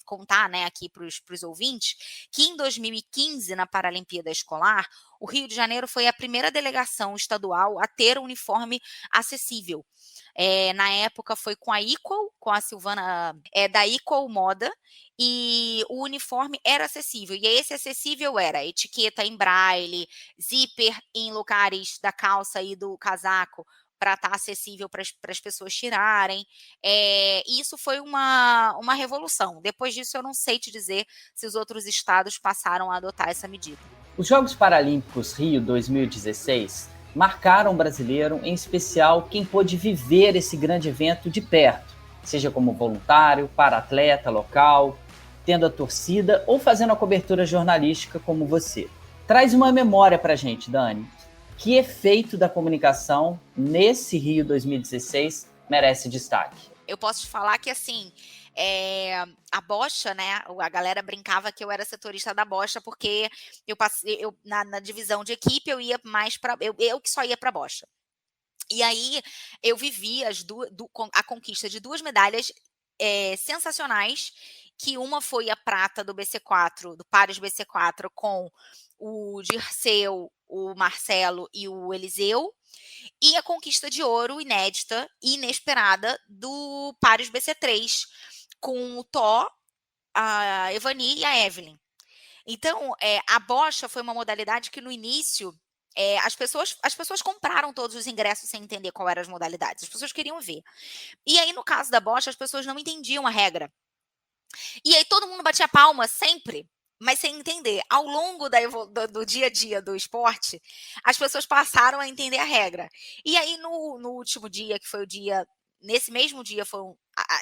contar, né, aqui para os ouvintes, que em 2015, na Paralimpíada Escolar, o Rio de Janeiro foi a primeira delegação estadual a ter um uniforme acessível. Na época foi com a Equal, com a Silvana, da Equal Moda, e o uniforme era acessível. E esse acessível era etiqueta em braille, zíper em lugares da calça e do casaco, para estar acessível para as pessoas tirarem. E isso foi uma revolução. Depois disso, eu não sei te dizer se os outros estados passaram a adotar essa medida. Os Jogos Paralímpicos Rio 2016 marcaram o brasileiro, em especial quem pôde viver esse grande evento de perto, seja como voluntário, para-atleta local, tendo a torcida ou fazendo a cobertura jornalística como você. Traz uma memória pra gente, Dani. Que efeito da comunicação nesse Rio 2016 merece destaque? Eu posso te falar que, assim, a bocha, né? A galera brincava que eu era setorista da bocha, porque na divisão de equipe eu ia mais para. Eu que só ia para bocha. E aí eu vivi a conquista de 2 medalhas sensacionais, que uma foi a prata do BC4, do Pares BC4, com o Dirceu, o Marcelo e o Eliseu, e a conquista de ouro inédita e inesperada do Pares BC3, com o Thó, a Evani e a Evelyn. Então, a bocha foi uma modalidade que no início as pessoas compraram todos os ingressos sem entender qual eram as modalidades. As pessoas queriam ver. E aí, no caso da bocha, as pessoas não entendiam a regra. E aí todo mundo batia palma sempre, mas sem entender. Ao longo do dia a dia do esporte, as pessoas passaram a entender a regra. E aí, no último dia, que foi o dia. Nesse mesmo dia,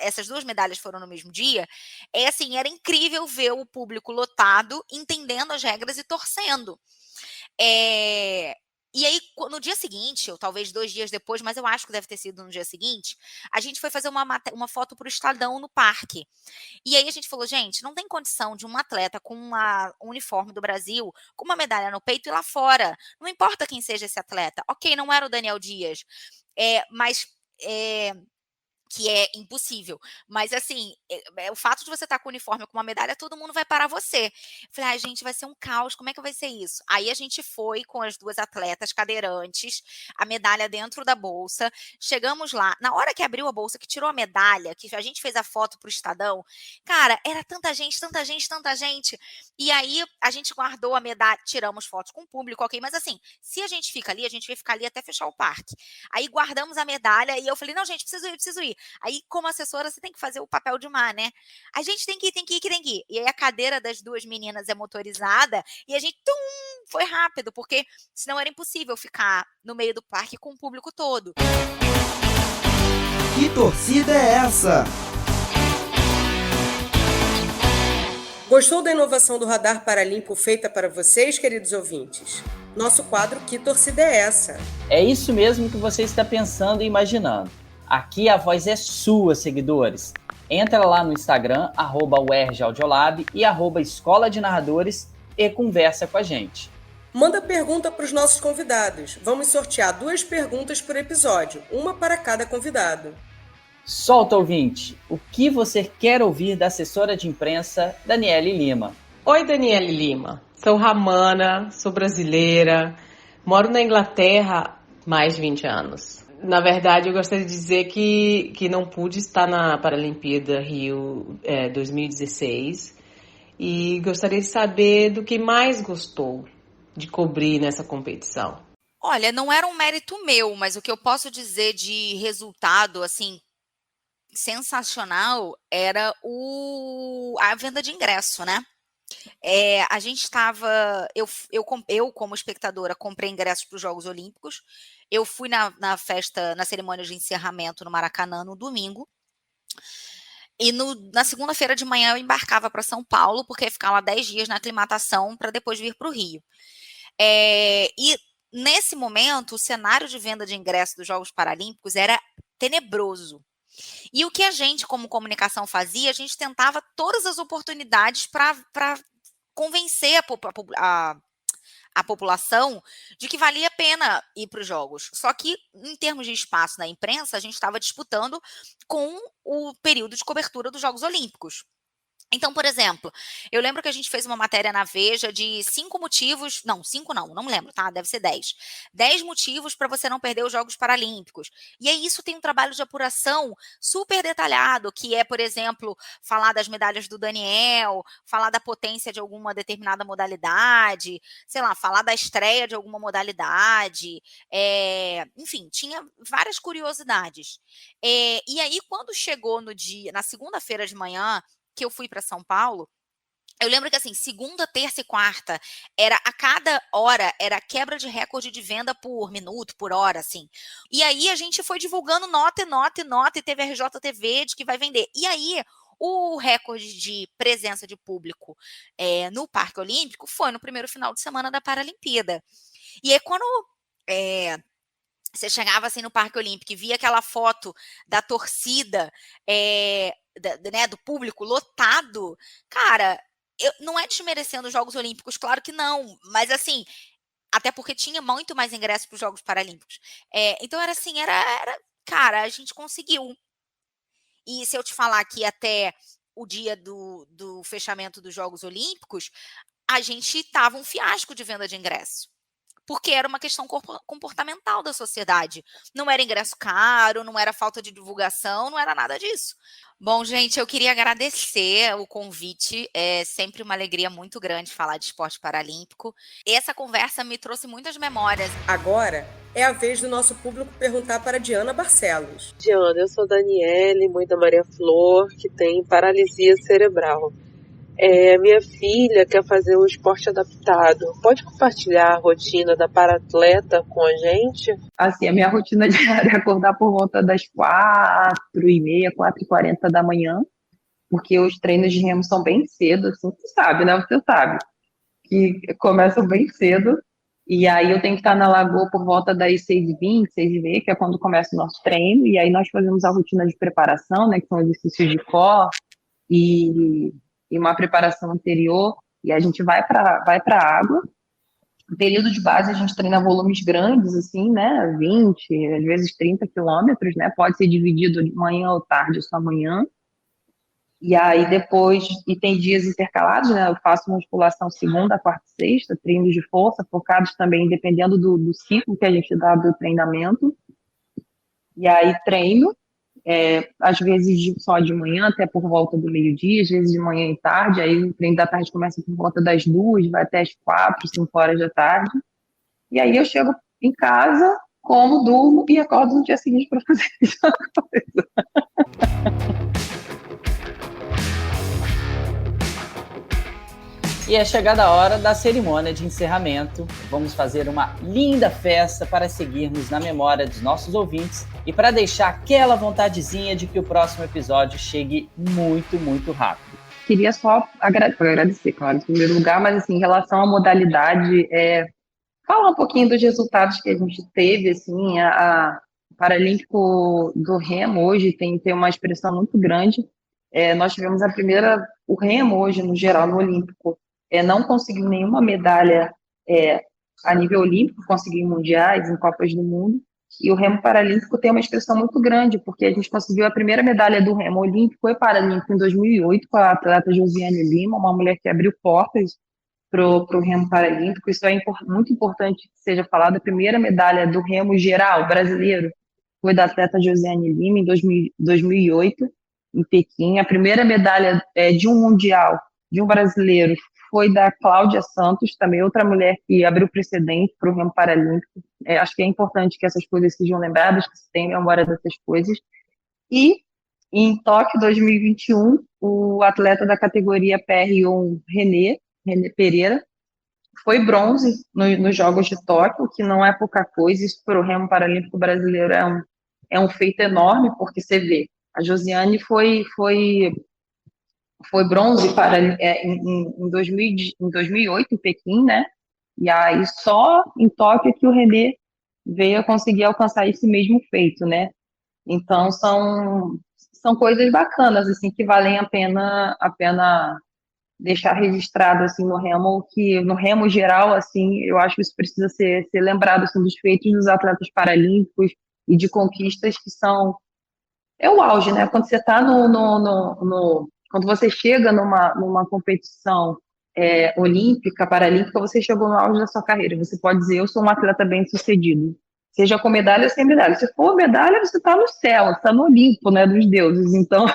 essas 2 medalhas foram no mesmo dia. Assim, era incrível ver o público lotado, entendendo as regras e torcendo. E aí, no dia seguinte, ou talvez 2 dias depois, mas eu acho que deve ter sido no dia seguinte, a gente foi fazer uma foto para o Estadão no parque. E aí a gente falou, gente, não tem condição de um atleta com um uniforme do Brasil, com uma medalha no peito e lá fora. Não importa quem seja esse atleta. Ok, não era o Daniel Dias, mas que é impossível. Mas, assim, o fato de você estar com o uniforme com uma medalha, todo mundo vai parar você. Eu falei, ai, gente, vai ser um caos, como é que vai ser isso? Aí a gente foi com as 2 atletas cadeirantes, a medalha dentro da bolsa, chegamos lá, na hora que abriu a bolsa, que tirou a medalha, que a gente fez a foto pro Estadão, cara, era tanta gente, tanta gente, tanta gente. E aí a gente guardou a medalha, tiramos fotos com o público, ok, mas assim, se a gente fica ali, a gente vai ficar ali até fechar o parque. Aí guardamos a medalha e eu falei, não, gente, preciso ir. Aí, como assessora, você tem que fazer o papel de má, né? A gente tem que ir. E aí a cadeira das 2 meninas é motorizada e a gente, foi rápido, porque senão era impossível ficar no meio do parque com o público todo. Que torcida é essa? Gostou da inovação do Radar Paralímpico feita para vocês, queridos ouvintes? Nosso quadro Que Torcida é Essa? É isso mesmo que você está pensando e imaginando. Aqui a voz é sua, seguidores. Entra lá no Instagram, @UERJAudiolab e @Escola de Narradores e conversa com a gente. Manda pergunta para os nossos convidados. Vamos sortear 2 perguntas por episódio, uma para cada convidado. Solta, ouvinte! O que você quer ouvir da assessora de imprensa Daniele Lima? Oi, Daniele Lima. Sou Ramana, sou brasileira, moro na Inglaterra há mais de 20 anos. Na verdade, eu gostaria de dizer que não pude estar na Paralimpíada Rio 2016 e gostaria de saber do que mais gostou de cobrir nessa competição. Olha, não era um mérito meu, mas o que eu posso dizer de resultado, assim, sensacional era a venda de ingresso, né? A gente estava. Eu, como espectadora, comprei ingressos para os Jogos Olímpicos. Eu fui na festa, na cerimônia de encerramento no Maracanã no domingo. E na segunda-feira de manhã eu embarcava para São Paulo, porque ficava 10 dias na aclimatação para depois vir para o Rio. E nesse momento, o cenário de venda de ingresso dos Jogos Paralímpicos era tenebroso. E o que a gente, como comunicação, fazia, a gente tentava todas as oportunidades para convencer a população de que valia a pena ir para os Jogos. Só que, em termos de espaço na imprensa, a gente estava disputando com o período de cobertura dos Jogos Olímpicos. Então, por exemplo, eu lembro que a gente fez uma matéria na Veja de 5 motivos, não, 5 não lembro, tá? Deve ser 10. 10 motivos para você não perder os Jogos Paralímpicos. E aí isso tem um trabalho de apuração super detalhado, que é, por exemplo, falar das medalhas do Daniel, falar da potência de alguma determinada modalidade, sei lá, falar da estreia de alguma modalidade, enfim, tinha várias curiosidades. E aí, quando chegou na segunda-feira de manhã, que eu fui para São Paulo, eu lembro que assim, segunda, terça e quarta, a cada hora era quebra de recorde de venda por minuto, por hora, assim. E aí a gente foi divulgando nota, e teve a RJTV de que vai vender. E aí o recorde de presença de público no Parque Olímpico foi no primeiro final de semana da Paralimpíada. E aí quando você chegava assim no Parque Olímpico e via aquela foto da torcida, do público lotado, cara, não é desmerecendo os Jogos Olímpicos, claro que não, mas assim, até porque tinha muito mais ingressos para os Jogos Paralímpicos. Então era assim, cara, a gente conseguiu. E se eu te falar que até o dia do fechamento dos Jogos Olímpicos, a gente estava um fiasco de venda de ingresso. Porque era uma questão comportamental da sociedade. Não era ingresso caro, não era falta de divulgação, não era nada disso. Bom, gente, eu queria agradecer o convite. É sempre uma alegria muito grande falar de esporte paralímpico. Essa conversa me trouxe muitas memórias. Agora é a vez do nosso público perguntar para Diana Barcelos. Diana, eu sou Daniele, mãe da Maria Flor, que tem paralisia cerebral. Minha filha quer fazer um esporte adaptado. Pode compartilhar a rotina da paratleta com a gente? Assim, a minha rotina diária é acordar por volta das 4h30, 4h40 da manhã, porque os treinos de remo são bem cedo, assim, você sabe, né? Você sabe que começam bem cedo, e aí eu tenho que estar na lagoa por volta das 6h20, 6h30, que é quando começa o nosso treino, e aí nós fazemos a rotina de preparação, né, que são exercícios de core e uma preparação anterior, e a gente vai para a água. No período de base, a gente treina volumes grandes, assim, né, 20, às vezes 30 quilômetros, né, pode ser dividido de manhã ou tarde, só amanhã. E aí depois, e tem dias intercalados, né, eu faço musculação segunda, quarta e sexta, treinos de força, focados também, dependendo do ciclo que a gente dá do treinamento. E aí treino, às vezes só de manhã até por volta do meio-dia, às vezes de manhã e tarde, aí o treino da tarde começa por volta das 2, vai até as 4, 5 horas da tarde, e aí eu chego em casa, como, durmo e acordo no dia seguinte para fazer essa coisa. E é chegada a hora da cerimônia de encerramento. Vamos fazer uma linda festa para seguirmos na memória dos nossos ouvintes e para deixar aquela vontadezinha de que o próximo episódio chegue muito, muito rápido. Queria só agradecer, claro, em primeiro lugar, mas assim, em relação à modalidade, falar um pouquinho dos resultados que a gente teve, assim, a Paralímpico do Remo hoje tem uma expressão muito grande. Nós tivemos o Remo hoje, no geral, no Olímpico, não conseguiu nenhuma medalha a nível olímpico, conseguiu em mundiais, em Copas do Mundo, e o Remo Paralímpico tem uma expressão muito grande, porque a gente conseguiu a primeira medalha do Remo Olímpico e Paralímpico em 2008, com a atleta Josiane Lima, uma mulher que abriu portas para o Remo Paralímpico. Isso é muito importante que seja falado. A primeira medalha do Remo geral brasileiro foi da atleta Josiane Lima em 2008, em Pequim. A primeira medalha de um mundial, de um brasileiro, foi da Cláudia Santos, também outra mulher que abriu precedente para o Remo Paralímpico. Acho que é importante que essas coisas sejam lembradas, que se tenha memória dessas coisas. E em Tóquio 2021, o atleta da categoria PR1, René Pereira, foi bronze nos Jogos de Tóquio, que não é pouca coisa. Isso para o Remo Paralímpico brasileiro é um feito enorme, porque você vê, A Josiane foi bronze em 2008 em Pequim, né? E aí só em Tóquio que o Renê veio a conseguir alcançar esse mesmo feito, né? Então são coisas bacanas assim que valem a pena deixar registrado assim no remo geral assim, eu acho que isso precisa ser lembrado assim dos feitos dos atletas paralímpicos e de conquistas que são o auge, né? Quando você está quando você chega numa competição olímpica, paralímpica, você chegou no auge da sua carreira. Você pode dizer, eu sou um atleta bem-sucedido. Seja com medalha ou sem medalha. Se for medalha, você está no céu, você está no Olimpo, né, dos deuses. Então,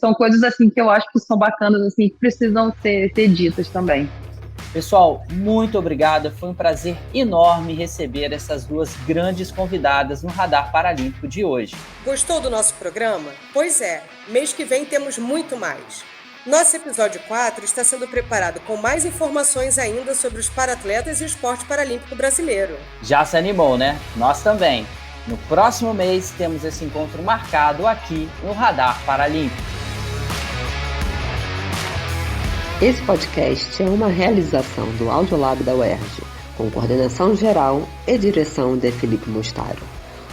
são coisas assim que eu acho que são bacanas, assim, que precisam ser ditas também. Pessoal, muito obrigado. Foi um prazer enorme receber essas duas grandes convidadas no Radar Paralímpico de hoje. Gostou do nosso programa? Pois é, mês que vem temos muito mais. Nosso episódio 4 está sendo preparado com mais informações ainda sobre os paratletas e o esporte paralímpico brasileiro. Já se animou, né? Nós também. No próximo mês temos esse encontro marcado aqui no Radar Paralímpico. Esse podcast é uma realização do Audiolab da UERJ, com coordenação geral e direção de Felipe Mostaro.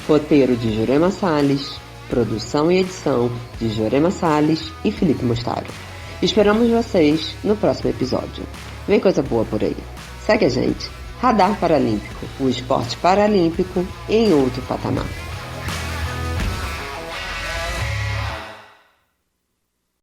Roteiro de Jurema Salles, produção e edição de Jurema Salles e Felipe Mostaro. Esperamos vocês no próximo episódio. Vem coisa boa por aí. Segue a gente. Radar Paralímpico, o esporte paralímpico em outro patamar.